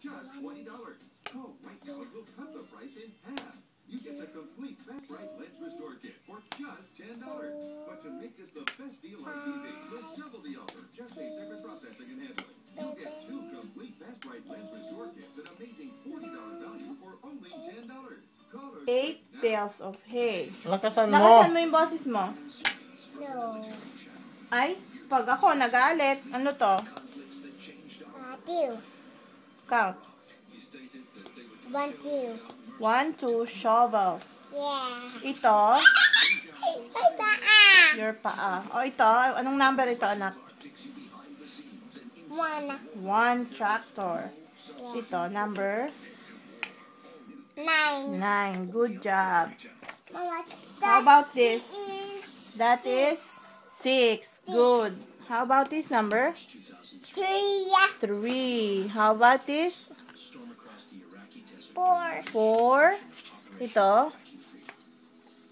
just $20. Call right now and we'll cut the price in half. You get the complete Fast Right Lens Restore Kit for just $10. But to make this the best deal on TV, we'll double the offer. Just pay separate processing and handling. You'll get 2 complete Fast Right Lens Restore Kits, an amazing $40 value for only $10. 8 bales of hay. Lakasan mo. Lakasan mo yung boses mo. No. Ay, pag ako nagalit, ano to? 2. Count. 1, 2. 1, 2 shovels. Yeah. Ito, Ay, paa. your paa. O ito, anong number ito, anak? 1. 1 tractor. Ito, number 9. 9. Good job. Mama, How about this? is That is 6. Good. How about this number? 3. 3. How about this? 4. 4. Ito.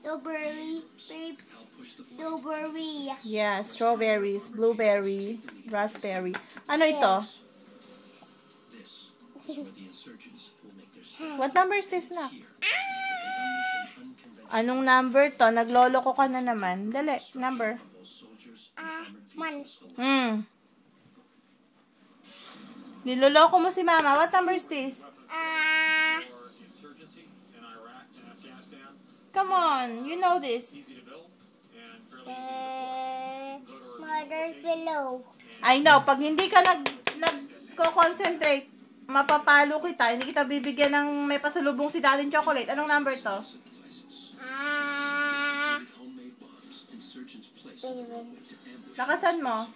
Strawberry. Grapes. Strawberry. Yeah, strawberries, blueberry, raspberry. Ano ito? What number is this na? Anong number to? Nagloloko ka na naman. Dali, number. 1. Niloloko mo si mama. What number is this? Come on, you know this. Mother's below. I know, pag hindi ka nagko-concentrate, mapapalo kita. Hindi kita bibigyan ng may pasalubong si Daddy chocolate. Anong number to? 7. Lakasan mo.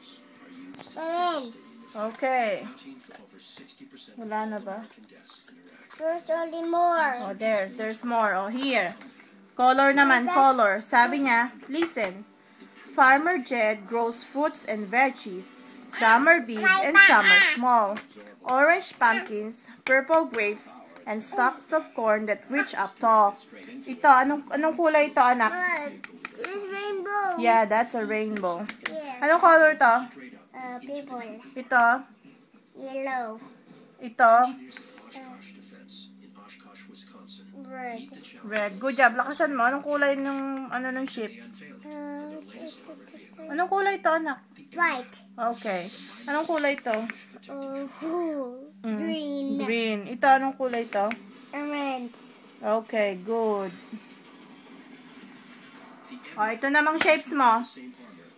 7. Okay. Wala na ba? There's only more. Oh, there's more. Oh, here. Color naman, color. Sabi niya, listen. Farmer Jed grows fruits and veggies. Some are big and some are small. Orange pumpkins, purple grapes, and stalks of corn that reach up tall. Ito, anong kulay ito, anak? It's rainbow. Yeah, that's a rainbow. Yeah. Anong color to? Purple. Ito. Yellow. Ito. Red. Red. Good job. Lakasan mo. Anong kulay ng sheep? Anong kulay to, anak? White. Okay. Anong kulay to? Green. Green. Ito, anong kulay to? Orange. Okay, good. O, ito namang shapes mo.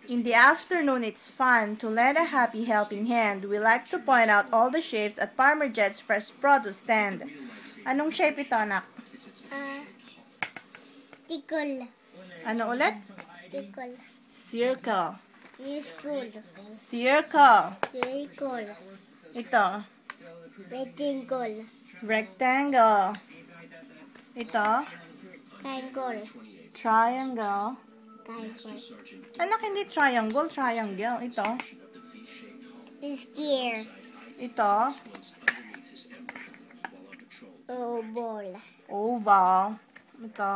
In the afternoon, it's fun to lend a happy helping hand. We like to point out all the shapes at Farmer Jed's fresh produce stand. Anong shape ito, anak? Tickle. Ano ulit? Tickle. Circle. Circle. Circle. Circle. Ito. Rectangle. Rectangle. Ito. Triangle. Triangle. Triangle. Anak, hindi triangle. Triangle. Ito. Square. Ito. Oval. Oval. Ito.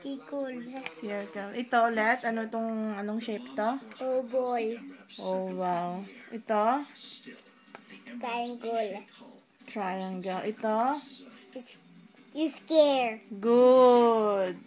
Tickle. Circle. Ito ulit. Anong shape to? Oval. Oval. Ito. Triangle. Triangle. Ito. Square. Good.